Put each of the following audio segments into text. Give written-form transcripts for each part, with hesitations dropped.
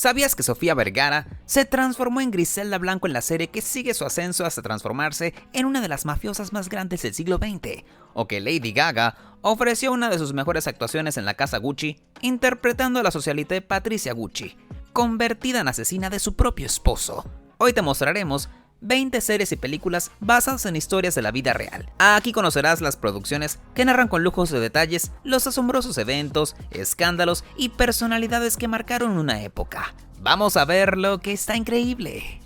¿Sabías que Sofía Vergara se transformó en Griselda Blanco en la serie que sigue su ascenso hasta transformarse en una de las mafiosas más grandes del siglo XX? ¿O que Lady Gaga ofreció una de sus mejores actuaciones en la casa Gucci, interpretando a la socialité Patricia Gucci, convertida en asesina de su propio esposo? Hoy te mostraremos 20 series y películas basadas en historias de la vida real. Aquí conocerás las producciones que narran con lujos de detalles los asombrosos eventos, escándalos y personalidades que marcaron una época. Vamos a ver lo que está increíble.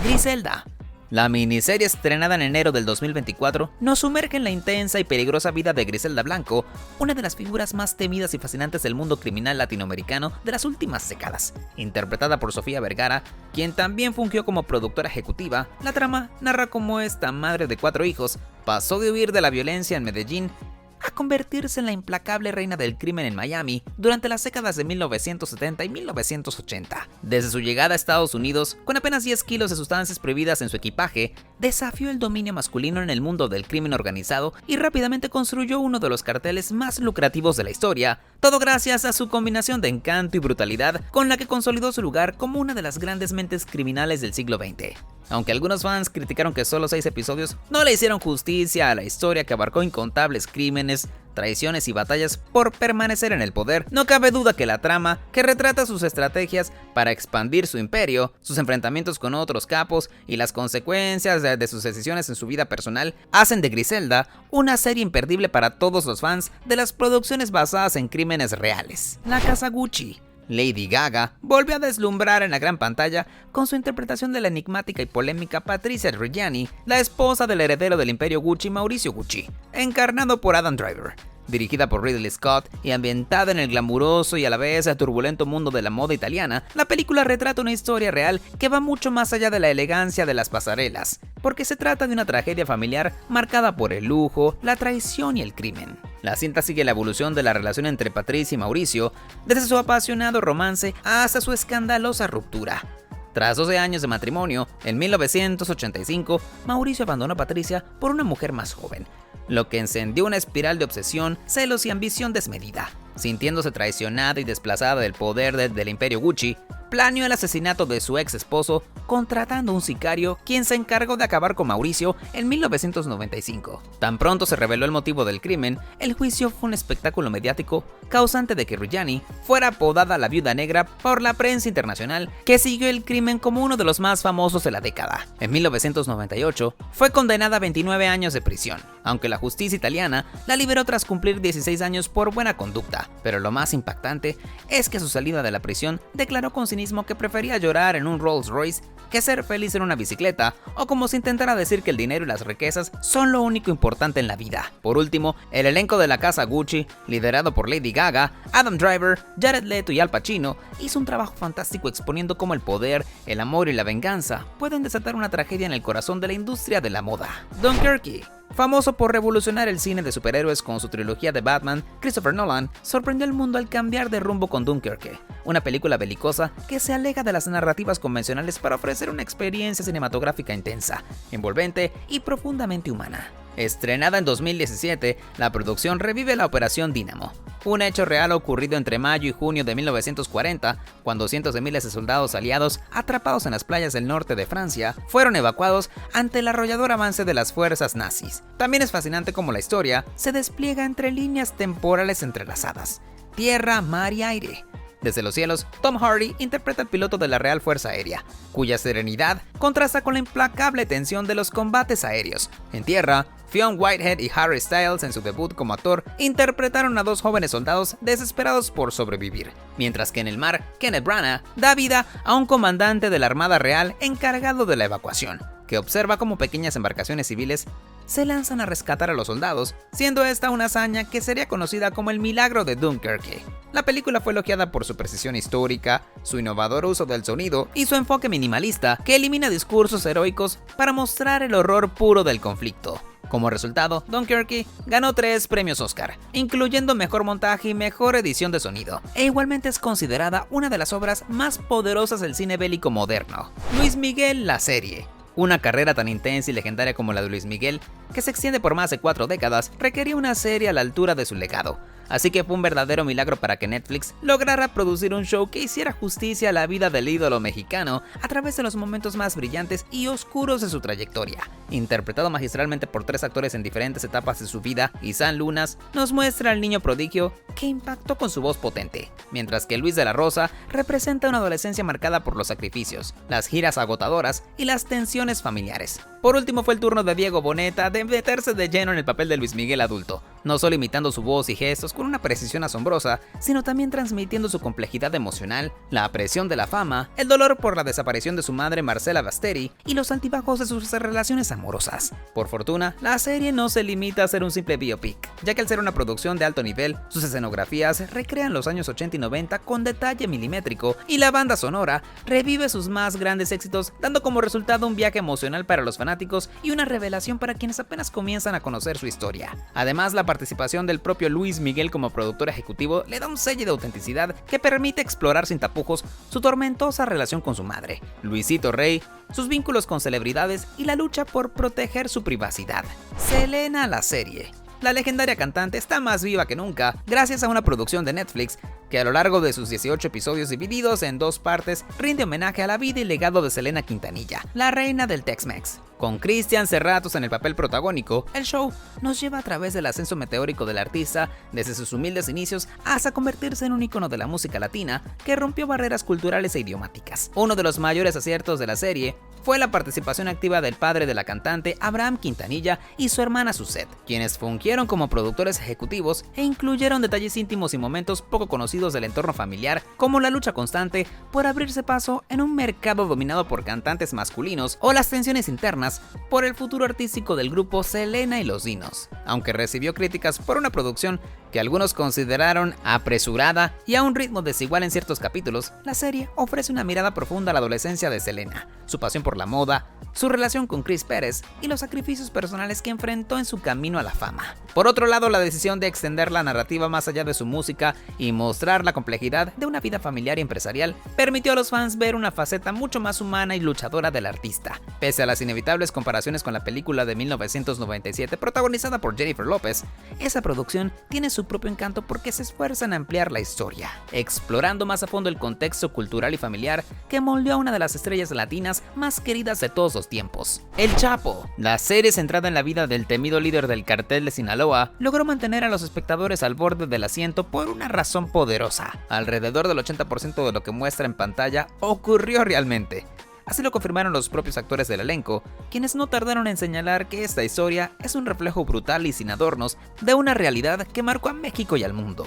Griselda. La miniserie estrenada en enero del 2024 nos sumerge en la intensa y peligrosa vida de Griselda Blanco, una de las figuras más temidas y fascinantes del mundo criminal latinoamericano de las últimas décadas. Interpretada por Sofía Vergara, quien también fungió como productora ejecutiva, la trama narra cómo esta madre de 4 hijos pasó de huir de la violencia en Medellín a convertirse en la implacable reina del crimen en Miami durante las décadas de 1970 y 1980. Desde su llegada a Estados Unidos, con apenas 10 kilos de sustancias prohibidas en su equipaje, desafió el dominio masculino en el mundo del crimen organizado y rápidamente construyó uno de los carteles más lucrativos de la historia, todo gracias a su combinación de encanto y brutalidad con la que consolidó su lugar como una de las grandes mentes criminales del siglo XX. Aunque algunos fans criticaron que solo 6 episodios no le hicieron justicia a la historia que abarcó incontables crímenes, traiciones y batallas por permanecer en el poder, no cabe duda que la trama, que retrata sus estrategias para expandir su imperio, sus enfrentamientos con otros capos y las consecuencias de sus decisiones en su vida personal, hacen de Griselda una serie imperdible para todos los fans de las producciones basadas en crímenes reales. La casa Gucci. Lady Gaga volvió a deslumbrar en la gran pantalla con su interpretación de la enigmática y polémica Patricia Reggiani, la esposa del heredero del imperio Gucci, Mauricio Gucci, encarnado por Adam Driver. Dirigida por Ridley Scott y ambientada en el glamuroso y a la vez turbulento mundo de la moda italiana, la película retrata una historia real que va mucho más allá de la elegancia de las pasarelas, porque se trata de una tragedia familiar marcada por el lujo, la traición y el crimen. La cinta sigue la evolución de la relación entre Patricia y Mauricio, desde su apasionado romance hasta su escandalosa ruptura. Tras 12 años de matrimonio, en 1985, Mauricio abandonó a Patricia por una mujer más joven, lo que encendió una espiral de obsesión, celos y ambición desmedida. Sintiéndose traicionada y desplazada del poder del imperio Gucci, planeó el asesinato de su ex esposo, contratando un sicario quien se encargó de acabar con Mauricio en 1995. Tan pronto se reveló el motivo del crimen, el juicio fue un espectáculo mediático causante de que Reggiani fuera apodada la Viuda Negra por la prensa internacional, que siguió el crimen como uno de los más famosos de la década. En 1998 fue condenada a 29 años de prisión, aunque la justicia italiana la liberó tras cumplir 16 años por buena conducta. Pero lo más impactante es que a su salida de la prisión declaró con cinismo que prefería llorar en un Rolls Royce que ser feliz en una bicicleta, o como si intentara decir que el dinero y las riquezas son lo único importante en la vida. Por último, el elenco de la casa Gucci, liderado por Lady Gaga, Adam Driver, Jared Leto y Al Pacino, hizo un trabajo fantástico exponiendo cómo el poder, el amor y la venganza pueden desatar una tragedia en el corazón de la industria de la moda. Dunkerque. Famoso por revolucionar el cine de superhéroes con su trilogía de Batman, Christopher Nolan sorprendió al mundo al cambiar de rumbo con Dunkerque, una película belicosa que se aleja de las narrativas convencionales para ofrecer una experiencia cinematográfica intensa, envolvente y profundamente humana. Estrenada en 2017, la producción revive la Operación Dínamo, un hecho real ocurrido entre mayo y junio de 1940, cuando cientos de miles de soldados aliados atrapados en las playas del norte de Francia fueron evacuados ante el arrollador avance de las fuerzas nazis. También es fascinante cómo la historia se despliega entre líneas temporales entrelazadas: tierra, mar y aire. Desde los cielos, Tom Hardy interpreta al piloto de la Real Fuerza Aérea, cuya serenidad contrasta con la implacable tensión de los combates aéreos. En tierra, Fionn Whitehead y Harry Styles, en su debut como actor, interpretaron a 2 jóvenes soldados desesperados por sobrevivir, mientras que en el mar, Kenneth Branagh da vida a un comandante de la Armada Real encargado de la evacuación, que observa cómo pequeñas embarcaciones civiles se lanzan a rescatar a los soldados, siendo esta una hazaña que sería conocida como el Milagro de Dunkerque. La película fue elogiada por su precisión histórica, su innovador uso del sonido y su enfoque minimalista que elimina discursos heroicos para mostrar el horror puro del conflicto. Como resultado, Dunkerque ganó 3 premios Oscar, incluyendo Mejor Montaje y Mejor Edición de Sonido, e igualmente es considerada una de las obras más poderosas del cine bélico moderno. Luis Miguel, la serie. Una carrera tan intensa y legendaria como la de Luis Miguel, que se extiende por más de 4 décadas, requería una serie a la altura de su legado. así que fue un verdadero milagro para que Netflix lograra producir un show que hiciera justicia a la vida del ídolo mexicano a través de los momentos más brillantes y oscuros de su trayectoria. Interpretado magistralmente por 3 actores en diferentes etapas de su vida, Izan Lunas nos muestra al niño prodigio que impactó con su voz potente, mientras que Luis de la Rosa representa una adolescencia marcada por los sacrificios, las giras agotadoras y las tensiones familiares. Por último fue el turno de Diego Boneta de meterse de lleno en el papel de Luis Miguel adulto, no solo imitando su voz y gestos con una precisión asombrosa, sino también transmitiendo su complejidad emocional, la presión de la fama, el dolor por la desaparición de su madre Marcela Basteri y los altibajos de sus relaciones amorosas. Por fortuna, la serie no se limita a ser un simple biopic, ya que al ser una producción de alto nivel, sus escenografías recrean los años 80 y 90 con detalle milimétrico y la banda sonora revive sus más grandes éxitos, dando como resultado un viaje emocional para los fanáticos y una revelación para quienes apenas comienzan a conocer su historia. Además, la participación del propio Luis Miguel como productor ejecutivo le da un sello de autenticidad que permite explorar sin tapujos su tormentosa relación con su madre, Luisito Rey, sus vínculos con celebridades y la lucha por proteger su privacidad. Selena, la serie. La legendaria cantante está más viva que nunca gracias a una producción de Netflix que a lo largo de sus 18 episodios divididos en 2 partes rinde homenaje a la vida y legado de Selena Quintanilla, la reina del Tex-Mex. Con Cristian Serratos en el papel protagónico, el show nos lleva a través del ascenso meteórico del artista desde sus humildes inicios hasta convertirse en un ícono de la música latina que rompió barreras culturales e idiomáticas. Uno de los mayores aciertos de la serie fue la participación activa del padre de la cantante, Abraham Quintanilla, y su hermana Suzette, quienes fungieron como productores ejecutivos e incluyeron detalles íntimos y momentos poco conocidos del entorno familiar, como la lucha constante por abrirse paso en un mercado dominado por cantantes masculinos o las tensiones internas por el futuro artístico del grupo Selena y los Dinos. Aunque recibió críticas por una producción que algunos consideraron apresurada y a un ritmo desigual en ciertos capítulos, la serie ofrece una mirada profunda a la adolescencia de Selena, su pasión por la moda, su relación con Chris Pérez y los sacrificios personales que enfrentó en su camino a la fama. Por otro lado, la decisión de extender la narrativa más allá de su música y mostrar la complejidad de una vida familiar y empresarial permitió a los fans ver una faceta mucho más humana y luchadora del artista. Pese a las inevitables comparaciones con la película de 1997 protagonizada por Jennifer López, esa producción tiene su propio encanto porque se esfuerza en ampliar la historia, explorando más a fondo el contexto cultural y familiar que moldeó a una de las estrellas latinas más queridas de todos los tiempos. El Chapo. La serie centrada en la vida del temido líder del cartel de Sinaloa logró mantener a los espectadores al borde del asiento por una razón poderosa. Alrededor del 80% de lo que muestra en pantalla ocurrió realmente. Así lo confirmaron los propios actores del elenco, quienes no tardaron en señalar que esta historia es un reflejo brutal y sin adornos de una realidad que marcó a México y al mundo.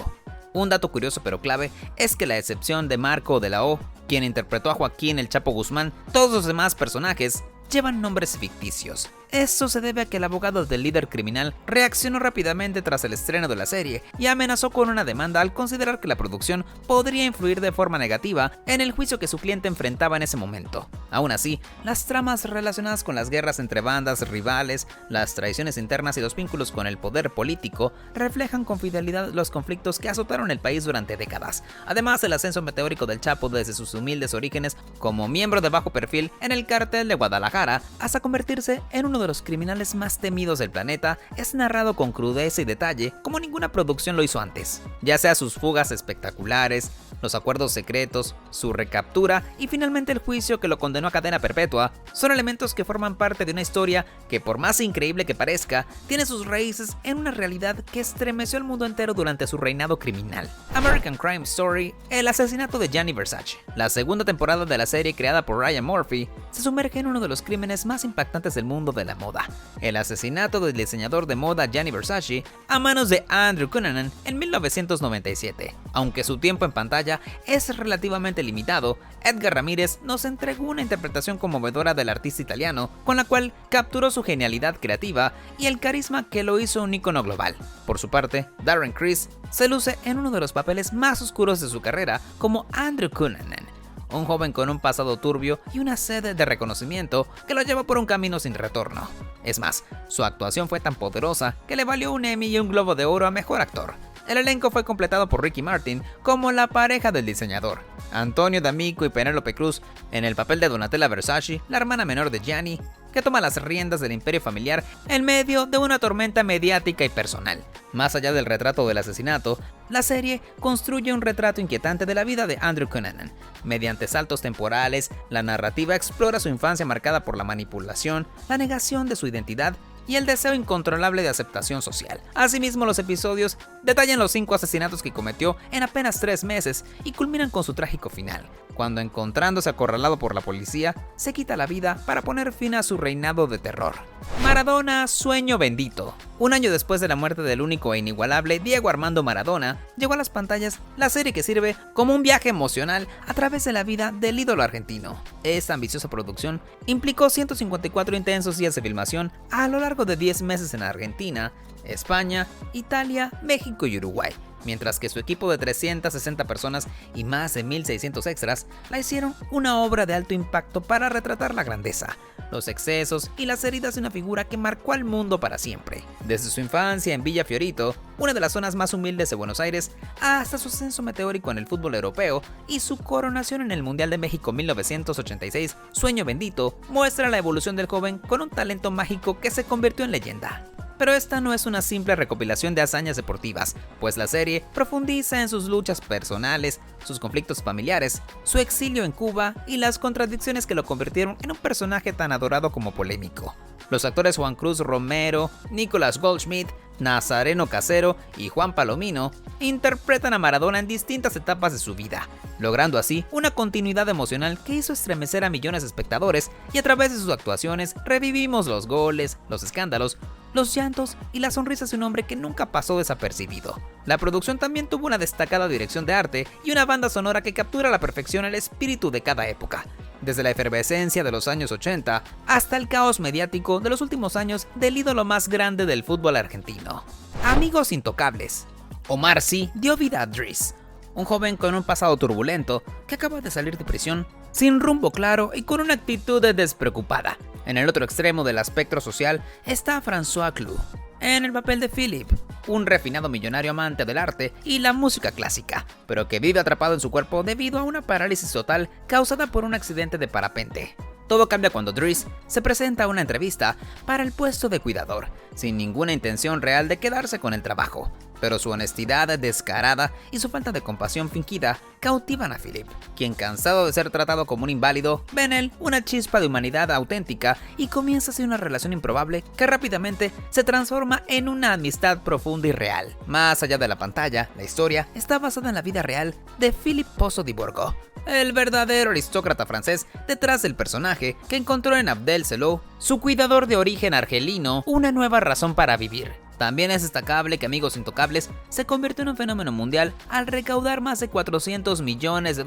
Un dato curioso pero clave es que, a la excepción de Marco de la O, quien interpretó a Joaquín el Chapo Guzmán, todos los demás personajes llevan nombres ficticios. Esto se debe a que el abogado del líder criminal reaccionó rápidamente tras el estreno de la serie y amenazó con una demanda al considerar que la producción podría influir de forma negativa en el juicio que su cliente enfrentaba en ese momento. Aún así, las tramas relacionadas con las guerras entre bandas rivales, las traiciones internas y los vínculos con el poder político reflejan con fidelidad los conflictos que azotaron el país durante décadas. Además, el ascenso meteórico del Chapo desde sus humildes orígenes como miembro de bajo perfil en el cartel de Guadalajara hasta convertirse en uno de los criminales más temidos del planeta es narrado con crudeza y detalle como ninguna producción lo hizo antes. Ya sea sus fugas espectaculares, los acuerdos secretos, su recaptura y finalmente el juicio que lo condenó a cadena perpetua, son elementos que forman parte de una historia que, por más increíble que parezca, tiene sus raíces en una realidad que estremeció al mundo entero durante su reinado criminal. American Crime Story, el asesinato de Gianni Versace. La segunda temporada de la serie, creada por Ryan Murphy, se sumerge en uno de los crímenes más impactantes del mundo de la moda: el asesinato del diseñador de moda Gianni Versace a manos de Andrew Cunanan en 1997. Aunque su tiempo en pantalla es relativamente limitado, Edgar Ramírez nos entregó una interpretación conmovedora del artista italiano, con la cual capturó su genialidad creativa y el carisma que lo hizo un ícono global. Por su parte, Darren Criss se luce en uno de los papeles más oscuros de su carrera como Andrew Cunanan, un joven con un pasado turbio y una sed de reconocimiento que lo llevó por un camino sin retorno. Es más, su actuación fue tan poderosa que le valió un Emmy y un Globo de Oro a Mejor Actor. El elenco fue completado por Ricky Martin como la pareja del diseñador, Antonio D'Amico y Penélope Cruz en el papel de Donatella Versace, la hermana menor de Gianni, que toma las riendas del imperio familiar en medio de una tormenta mediática y personal. Más allá del retrato del asesinato, la serie construye un retrato inquietante de la vida de Andrew Cunanan. Mediante saltos temporales, la narrativa explora su infancia marcada por la manipulación, la negación de su identidad y el deseo incontrolable de aceptación social. Asimismo, los episodios detallan los 5 asesinatos que cometió en apenas 3 meses y culminan con su trágico final, cuando, encontrándose acorralado por la policía, se quita la vida para poner fin a su reinado de terror. Maradona, sueño bendito. Un año después de la muerte del único e inigualable Diego Armando Maradona, llegó a las pantallas la serie que sirve como un viaje emocional a través de la vida del ídolo argentino. Esta ambiciosa producción implicó 154 intensos días de filmación a lo largo de 10 meses en Argentina, España, Italia, México y Uruguay, mientras que su equipo de 360 personas y más de 1600 extras la hicieron una obra de alto impacto para retratar la grandeza, los excesos y las heridas de una figura que marcó al mundo para siempre. Desde su infancia en Villa Fiorito, una de las zonas más humildes de Buenos Aires, hasta su ascenso meteórico en el fútbol europeo y su coronación en el Mundial de México 1986, Sueño Bendito muestra la evolución del joven con un talento mágico que se convirtió en leyenda. Pero esta no es una simple recopilación de hazañas deportivas, pues la serie profundiza en sus luchas personales, sus conflictos familiares, su exilio en Cuba y las contradicciones que lo convirtieron en un personaje tan adorado como polémico. Los actores Juan Cruz Romero, Nicolás Goldschmidt, Nazareno Casero y Juan Palomino interpretan a Maradona en distintas etapas de su vida, logrando así una continuidad emocional que hizo estremecer a millones de espectadores, y a través de sus actuaciones revivimos los goles, los escándalos, los llantos y las sonrisas de un hombre que nunca pasó desapercibido. La producción también tuvo una destacada dirección de arte y una banda sonora que captura a la perfección el espíritu de cada época, desde la efervescencia de los años 80 hasta el caos mediático de los últimos años del ídolo más grande del fútbol argentino. Amigos intocables. Omar Sy dio vida a Driss, un joven con un pasado turbulento que acaba de salir de prisión, sin rumbo claro y con una actitud despreocupada. En el otro extremo del espectro social está François Cloux, en el papel de Philip, un refinado millonario amante del arte y la música clásica, pero que vive atrapado en su cuerpo debido a una parálisis total causada por un accidente de parapente. Todo cambia cuando Driss se presenta a una entrevista para el puesto de cuidador, sin ninguna intención real de quedarse con el trabajo, pero su honestidad descarada y su falta de compasión fingida cautivan a Philip, quien, cansado de ser tratado como un inválido, ve en él una chispa de humanidad auténtica y comienza así una relación improbable que rápidamente se transforma en una amistad profunda y real. Más allá de la pantalla, la historia está basada en la vida real de Philippe Pozo di Borgo, el verdadero aristócrata francés detrás del personaje que encontró en Abdel Selou, su cuidador de origen argelino, una nueva razón para vivir. También es destacable que Amigos Intocables se convirtió en un fenómeno mundial al recaudar más de $400 millones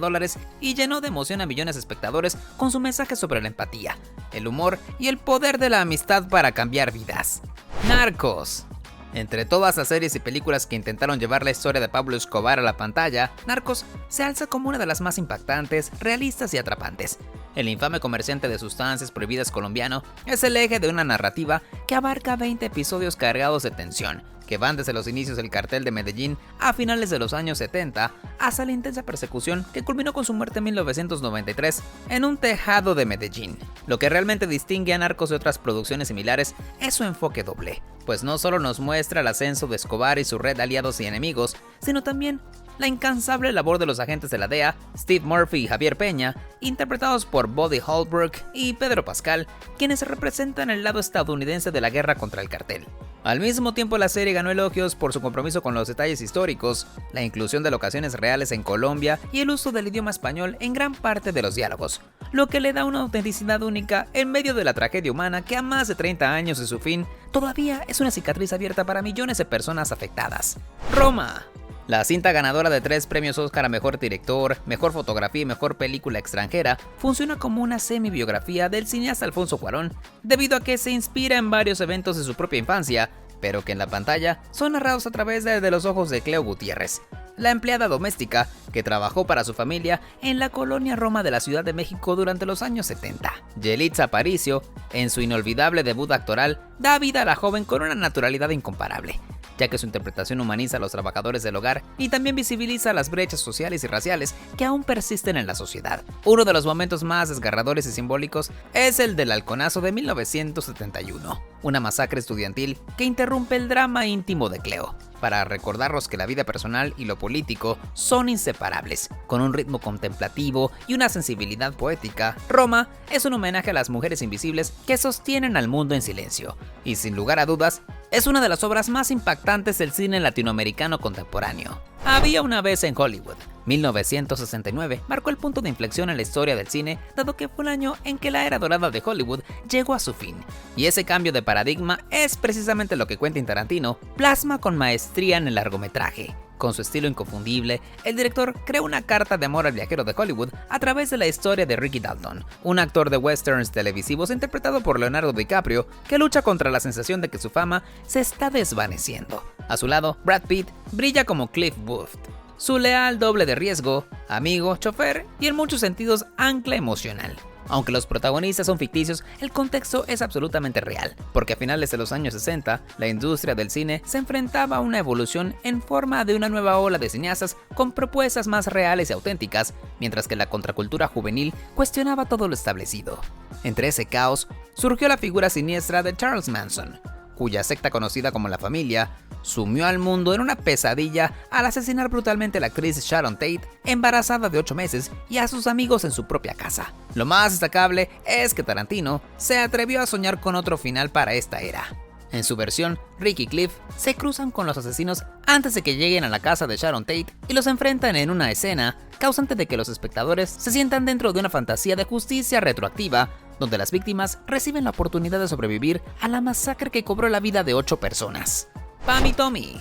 y llenó de emoción a millones de espectadores con su mensaje sobre la empatía, el humor y el poder de la amistad para cambiar vidas. Narcos. Entre todas las series y películas que intentaron llevar la historia de Pablo Escobar a la pantalla, Narcos se alza como una de las más impactantes, realistas y atrapantes. El infame comerciante de sustancias prohibidas colombiano es el eje de una narrativa que abarca 20 episodios cargados de tensión, que van desde los inicios del cartel de Medellín a finales de los años 70 hasta la intensa persecución que culminó con su muerte en 1993 en un tejado de Medellín. Lo que realmente distingue a Narcos de otras producciones similares es su enfoque doble, pues no solo nos muestra el ascenso de Escobar y su red de aliados y enemigos, sino también la incansable labor de los agentes de la DEA, Steve Murphy y Javier Peña, interpretados por Buddy Holbrook y Pedro Pascal, quienes representan el lado estadounidense de la guerra contra el cartel. Al mismo tiempo, la serie ganó elogios por su compromiso con los detalles históricos, la inclusión de locaciones reales en Colombia y el uso del idioma español en gran parte de los diálogos, lo que le da una autenticidad única en medio de la tragedia humana que a más de 30 años de su fin todavía es una cicatriz abierta para millones de personas afectadas. Roma. La cinta ganadora de 3 premios Oscar a Mejor Director, Mejor Fotografía y Mejor Película Extranjera funciona como una semi-biografía del cineasta Alfonso Cuarón, debido a que se inspira en varios eventos de su propia infancia, pero que en la pantalla son narrados a través de los ojos de Cleo Gutiérrez, la empleada doméstica que trabajó para su familia en la colonia Roma de la Ciudad de México durante los años 70. Yelitza Aparicio, en su inolvidable debut actoral, da vida a la joven con una naturalidad incomparable. ya que su interpretación humaniza a los trabajadores del hogar y también visibiliza las brechas sociales y raciales que aún persisten en la sociedad. Uno de los momentos más desgarradores y simbólicos es el del halconazo de 1971, una masacre estudiantil que interrumpe el drama íntimo de Cleo, para recordarnos que la vida personal y lo político son inseparables. Con un ritmo contemplativo y una sensibilidad poética, Roma es un homenaje a las mujeres invisibles que sostienen al mundo en silencio, y sin lugar a dudas, es una de las obras más impactantes del cine latinoamericano contemporáneo. Había una vez en Hollywood. 1969 marcó el punto de inflexión en la historia del cine, dado que fue el año en que la era dorada de Hollywood llegó a su fin. Y ese cambio de paradigma es precisamente lo que Quentin Tarantino plasma con maestría en el largometraje. Con su estilo inconfundible, el director creó una carta de amor al viajero de Hollywood a través de la historia de Ricky Dalton, un actor de westerns televisivos interpretado por Leonardo DiCaprio, que lucha contra la sensación de que su fama se está desvaneciendo. A su lado, Brad Pitt brilla como Cliff Booth, su leal doble de riesgo, amigo, chofer y en muchos sentidos ancla emocional. Aunque los protagonistas son ficticios, el contexto es absolutamente real, porque a finales de los años 60, la industria del cine se enfrentaba a una evolución en forma de una nueva ola de cineastas con propuestas más reales y auténticas, mientras que la contracultura juvenil cuestionaba todo lo establecido. Entre ese caos, surgió la figura siniestra de Charles Manson, cuya secta conocida como La Familia sumió al mundo en una pesadilla al asesinar brutalmente a la actriz Sharon Tate, embarazada de 8 meses, y a sus amigos en su propia casa. Lo más destacable es que Tarantino se atrevió a soñar con otro final para esta era. En su versión, Rick y Cliff se cruzan con los asesinos antes de que lleguen a la casa de Sharon Tate y los enfrentan en una escena causante de que los espectadores se sientan dentro de una fantasía de justicia retroactiva, donde las víctimas reciben la oportunidad de sobrevivir a la masacre que cobró la vida de 8 personas. Pam y Tommy.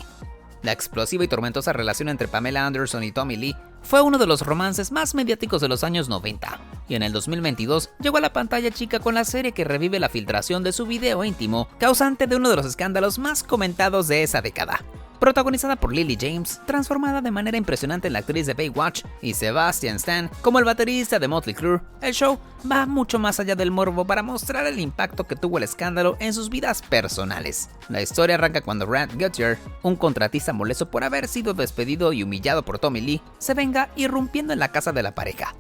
La explosiva y tormentosa relación entre Pamela Anderson y Tommy Lee fue uno de los romances más mediáticos de los años 90, y en el 2022 llegó a la pantalla chica con la serie que revive la filtración de su video íntimo, causante de uno de los escándalos más comentados de esa década. Protagonizada por Lily James, transformada de manera impresionante en la actriz de Baywatch, y Sebastian Stan como el baterista de Motley Crue, el show va mucho más allá del morbo para mostrar el impacto que tuvo el escándalo en sus vidas personales. La historia arranca cuando Rand Guttier, un contratista molesto por haber sido despedido y humillado por Tommy Lee, se venga irrumpiendo en la casa de la pareja.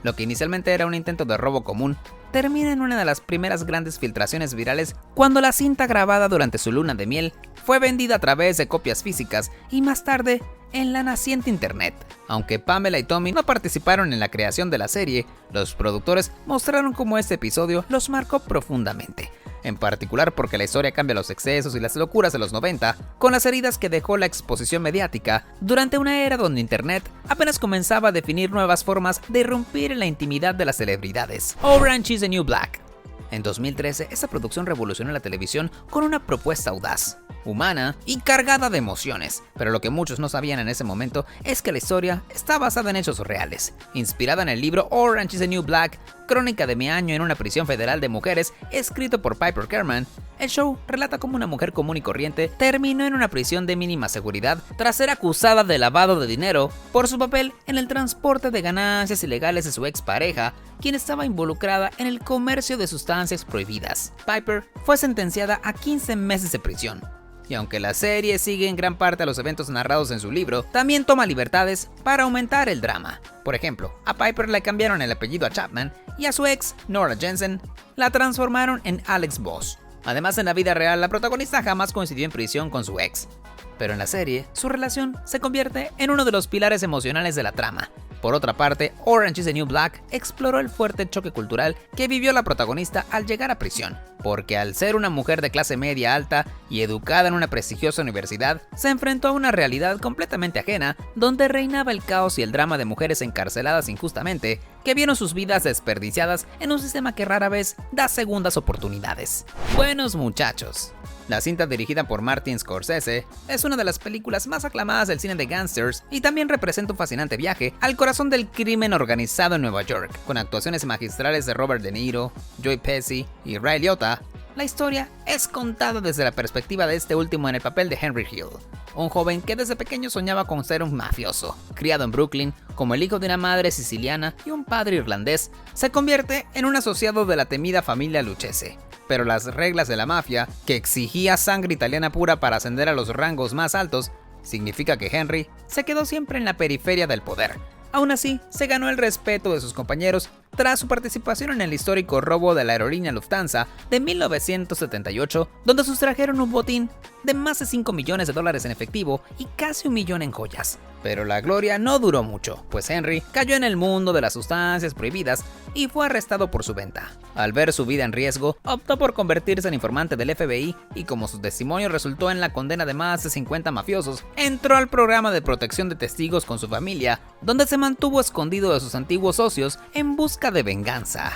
Lo que inicialmente era un intento de robo común, termina en una de las primeras grandes filtraciones virales cuando la cinta grabada durante su luna de miel fue vendida a través de copias físicas y más tarde en la naciente internet. Aunque Pamela y Tommy no participaron en la creación de la serie, los productores mostraron cómo este episodio los marcó profundamente. En particular porque la historia cambia los excesos y las locuras de los 90 con las heridas que dejó la exposición mediática durante una era donde Internet apenas comenzaba a definir nuevas formas de irrumpir en la intimidad de las celebridades. Orange is the New Black. En 2013, esta producción revolucionó la televisión con una propuesta audaz, humana y cargada de emociones, pero lo que muchos no sabían en ese momento es que la historia está basada en hechos reales. Inspirada en el libro Orange is the New Black, crónica de mi año en una prisión federal de mujeres, escrito por Piper Kerman, el show relata cómo una mujer común y corriente terminó en una prisión de mínima seguridad tras ser acusada de lavado de dinero por su papel en el transporte de ganancias ilegales de su expareja, quien estaba involucrada en el comercio de sustancias prohibidas. Piper fue sentenciada a 15 meses de prisión. Y aunque la serie sigue en gran parte a los eventos narrados en su libro, también toma libertades para aumentar el drama. Por ejemplo, a Piper le cambiaron el apellido a Chapman y a su ex, Nora Jensen, la transformaron en Alex Voss. Además, en la vida real, la protagonista jamás coincidió en prisión con su ex. Pero en la serie, su relación se convierte en uno de los pilares emocionales de la trama. Por otra parte, Orange is the New Black exploró el fuerte choque cultural que vivió la protagonista al llegar a prisión, porque al ser una mujer de clase media alta y educada en una prestigiosa universidad, se enfrentó a una realidad completamente ajena, donde reinaba el caos y el drama de mujeres encarceladas injustamente, que vieron sus vidas desperdiciadas en un sistema que rara vez da segundas oportunidades. Buenos muchachos. La cinta, dirigida por Martin Scorsese, es una de las películas más aclamadas del cine de gángsters y también representa un fascinante viaje al corazón del crimen organizado en Nueva York. Con actuaciones magistrales de Robert De Niro, Joey Pesci y Ray Liotta, la historia es contada desde la perspectiva de este último en el papel de Henry Hill, un joven que desde pequeño soñaba con ser un mafioso. Criado en Brooklyn, como el hijo de una madre siciliana y un padre irlandés, se convierte en un asociado de la temida familia Lucchese, pero las reglas de la mafia, que exigía sangre italiana pura para ascender a los rangos más altos, significa que Henry se quedó siempre en la periferia del poder. Aún así, se ganó el respeto de sus compañeros tras su participación en el histórico robo de la aerolínea Lufthansa de 1978, donde sustrajeron un botín de más de $5 millones en efectivo y casi 1 millón en joyas. Pero la gloria no duró mucho, pues Henry cayó en el mundo de las sustancias prohibidas y fue arrestado por su venta. Al ver su vida en riesgo, optó por convertirse en informante del FBI y como su testimonio resultó en la condena de más de 50 mafiosos, entró al programa de protección de testigos con su familia, donde se mantuvo escondido de sus antiguos socios en busca de venganza.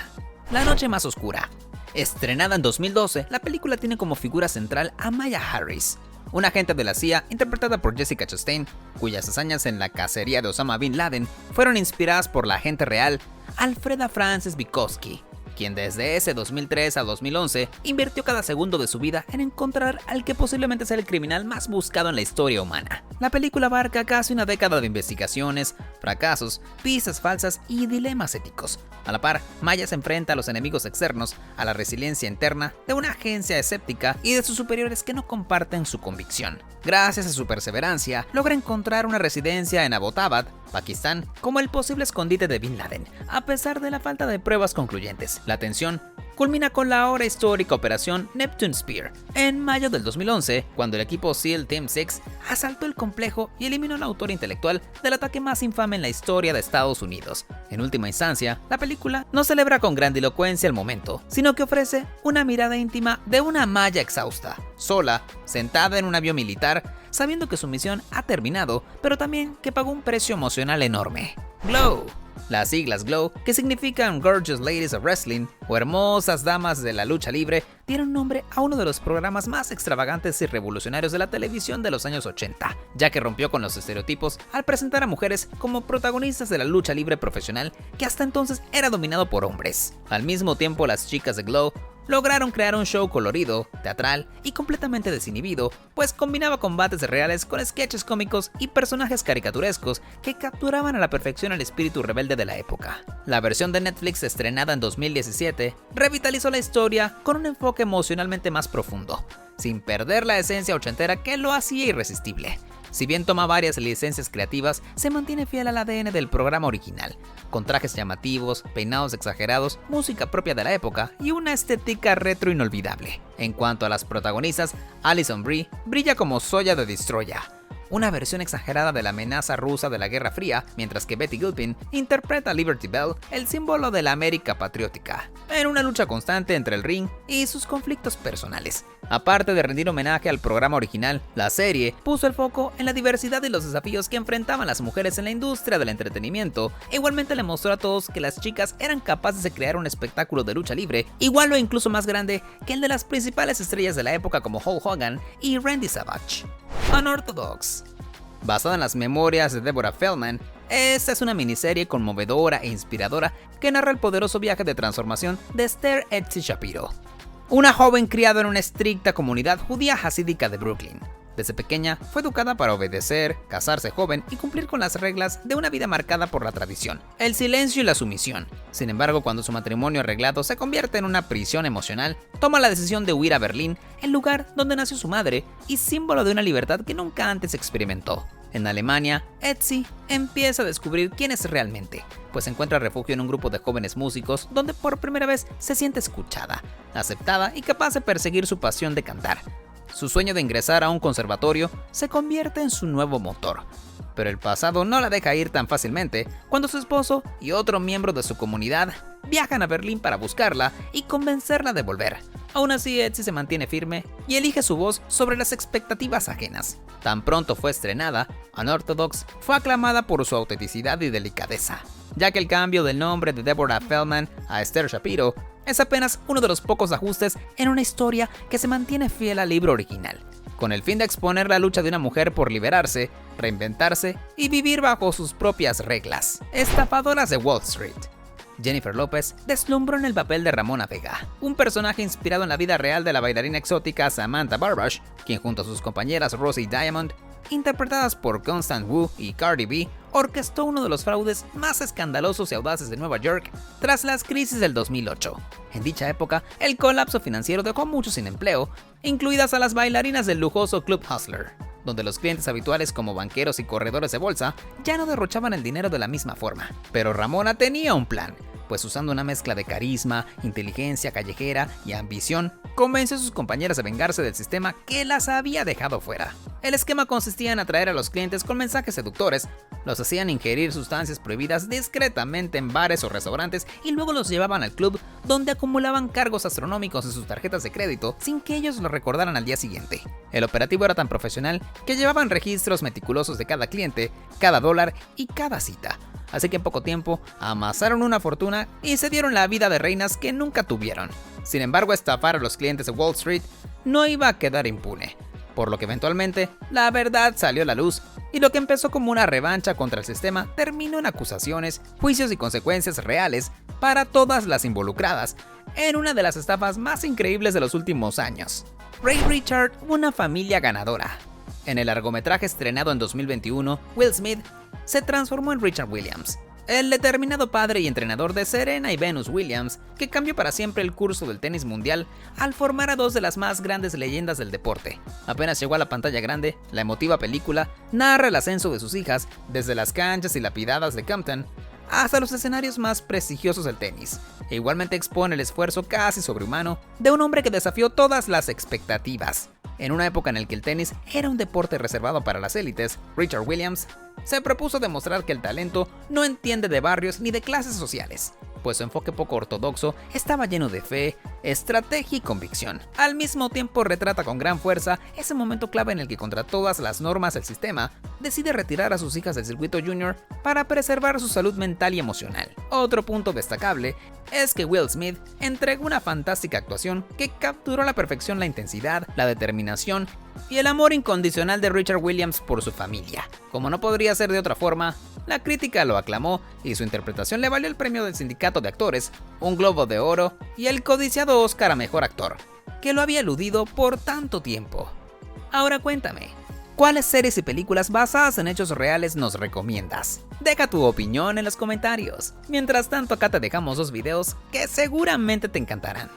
La noche más oscura. Estrenada en 2012, la película tiene como figura central a Maya Harris, una agente de la CIA interpretada por Jessica Chastain, cuyas hazañas en la cacería de Osama Bin Laden fueron inspiradas por la agente real Alfreda Frances Bukowski, quien desde ese 2003 a 2011 invirtió cada segundo de su vida en encontrar al que posiblemente sea el criminal más buscado en la historia humana. La película abarca casi una década de investigaciones, fracasos, pistas falsas y dilemas éticos. A la par, Maya se enfrenta a los enemigos externos, a la resiliencia interna de una agencia escéptica y de sus superiores que no comparten su convicción. Gracias a su perseverancia, logra encontrar una residencia en Abbottabad, Pakistán, como el posible escondite de Bin Laden, a pesar de la falta de pruebas concluyentes. La tensión culmina con la ahora histórica operación Neptune Spear, en mayo del 2011, cuando el equipo SEAL Team 6 asaltó el complejo y eliminó al autor intelectual del ataque más infame en la historia de Estados Unidos. En última instancia, la película no celebra con grandilocuencia el momento, sino que ofrece una mirada íntima de una Maya exhausta, sola, sentada en un avión militar, sabiendo que su misión ha terminado, pero también que pagó un precio emocional enorme. Glow. Las siglas GLOW, que significan Gorgeous Ladies of Wrestling o Hermosas Damas de la Lucha Libre, dieron nombre a uno de los programas más extravagantes y revolucionarios de la televisión de los años 80, ya que rompió con los estereotipos al presentar a mujeres como protagonistas de la lucha libre profesional que hasta entonces era dominado por hombres. Al mismo tiempo, las chicas de GLOW lograron crear un show colorido, teatral y completamente desinhibido, pues combinaba combates reales con sketches cómicos y personajes caricaturescos que capturaban a la perfección el espíritu rebelde de la época. La versión de Netflix estrenada en 2017 revitalizó la historia con un enfoque emocionalmente más profundo, sin perder la esencia ochentera que lo hacía irresistible. Si bien toma varias licencias creativas, se mantiene fiel al ADN del programa original, con trajes llamativos, peinados exagerados, música propia de la época y una estética retro inolvidable. En cuanto a las protagonistas, Alison Brie brilla como Zoya de Destroya, una versión exagerada de la amenaza rusa de la Guerra Fría, mientras que Betty Gilpin interpreta a Liberty Bell, el símbolo de la América patriótica, en una lucha constante entre el ring y sus conflictos personales. Aparte de rendir homenaje al programa original, la serie puso el foco en la diversidad y los desafíos que enfrentaban las mujeres en la industria del entretenimiento. Igualmente le mostró a todos que las chicas eran capaces de crear un espectáculo de lucha libre, igual o incluso más grande que el de las principales estrellas de la época como Hulk Hogan y Randy Savage. Unorthodox. Basada en las memorias de Deborah Feldman, esta es una miniserie conmovedora e inspiradora que narra el poderoso viaje de transformación de Esther Etsy Shapiro, una joven criada en una estricta comunidad judía hasídica de Brooklyn. Desde pequeña fue educada para obedecer, casarse joven y cumplir con las reglas de una vida marcada por la tradición, el silencio y la sumisión. Sin embargo, cuando su matrimonio arreglado se convierte en una prisión emocional, toma la decisión de huir a Berlín, el lugar donde nació su madre y símbolo de una libertad que nunca antes experimentó. En Alemania, Etsy empieza a descubrir quién es realmente, pues encuentra refugio en un grupo de jóvenes músicos donde por primera vez se siente escuchada, aceptada y capaz de perseguir su pasión de cantar. Su sueño de ingresar a un conservatorio se convierte en su nuevo motor. Pero el pasado no la deja ir tan fácilmente cuando su esposo y otro miembro de su comunidad viajan a Berlín para buscarla y convencerla de volver. Aún así, Etsy se mantiene firme y elige su voz sobre las expectativas ajenas. Tan pronto fue estrenada, Unorthodox fue aclamada por su autenticidad y delicadeza, ya que el cambio del nombre de Deborah Feldman a Esther Shapiro es apenas uno de los pocos ajustes en una historia que se mantiene fiel al libro original, con el fin de exponer la lucha de una mujer por liberarse, reinventarse y vivir bajo sus propias reglas. Estafadoras de Wall Street. Jennifer López deslumbró en el papel de Ramona Vega, un personaje inspirado en la vida real de la bailarina exótica Samantha Barbush, quien junto a sus compañeras Rosie Diamond, interpretadas por Constance Wu y Cardi B, orquestó uno de los fraudes más escandalosos y audaces de Nueva York tras las crisis del 2008. En dicha época, el colapso financiero dejó a muchos sin empleo, incluidas a las bailarinas del lujoso Club Hustler, donde los clientes habituales como banqueros y corredores de bolsa ya no derrochaban el dinero de la misma forma. Pero Ramona tenía un plan, pues usando una mezcla de carisma, inteligencia callejera y ambición, convenció a sus compañeras de vengarse del sistema que las había dejado fuera. El esquema consistía en atraer a los clientes con mensajes seductores, los hacían ingerir sustancias prohibidas discretamente en bares o restaurantes y luego los llevaban al club, donde acumulaban cargos astronómicos en sus tarjetas de crédito sin que ellos lo recordaran al día siguiente. El operativo era tan profesional que llevaban registros meticulosos de cada cliente, cada dólar y cada cita. Así que en poco tiempo amasaron una fortuna y se dieron la vida de reinas que nunca tuvieron. Sin embargo, estafar a los clientes de Wall Street no iba a quedar impune, por lo que eventualmente la verdad salió a la luz y lo que empezó como una revancha contra el sistema terminó en acusaciones, juicios y consecuencias reales para todas las involucradas en una de las estafas más increíbles de los últimos años. Ray Richard, una familia ganadora. En el largometraje estrenado en 2021, Will Smith se transformó en Richard Williams, el determinado padre y entrenador de Serena y Venus Williams, que cambió para siempre el curso del tenis mundial al formar a dos de las más grandes leyendas del deporte. Apenas llegó a la pantalla grande, la emotiva película narra el ascenso de sus hijas desde las canchas dilapidadas de Compton hasta los escenarios más prestigiosos del tenis, e igualmente expone el esfuerzo casi sobrehumano de un hombre que desafió todas las expectativas. En una época en la que el tenis era un deporte reservado para las élites, Richard Williams se propuso demostrar que el talento no entiende de barrios ni de clases sociales, pues su enfoque poco ortodoxo estaba lleno de fe, estrategia y convicción. Al mismo tiempo retrata con gran fuerza ese momento clave en el que, contra todas las normas del sistema, decide retirar a sus hijas del circuito junior para preservar su salud mental y emocional. Otro punto destacable es que Will Smith entregó una fantástica actuación que capturó a la perfección la intensidad, la determinación y el amor incondicional de Richard Williams por su familia. Como no podría ser de otra forma, la crítica lo aclamó y su interpretación le valió el premio del Sindicato de Actores, un Globo de Oro y el codiciado Oscar a Mejor Actor, que lo había eludido por tanto tiempo. Ahora cuéntame, ¿cuáles series y películas basadas en hechos reales nos recomiendas? Deja tu opinión en los comentarios. Mientras tanto, acá te dejamos dos videos que seguramente te encantarán.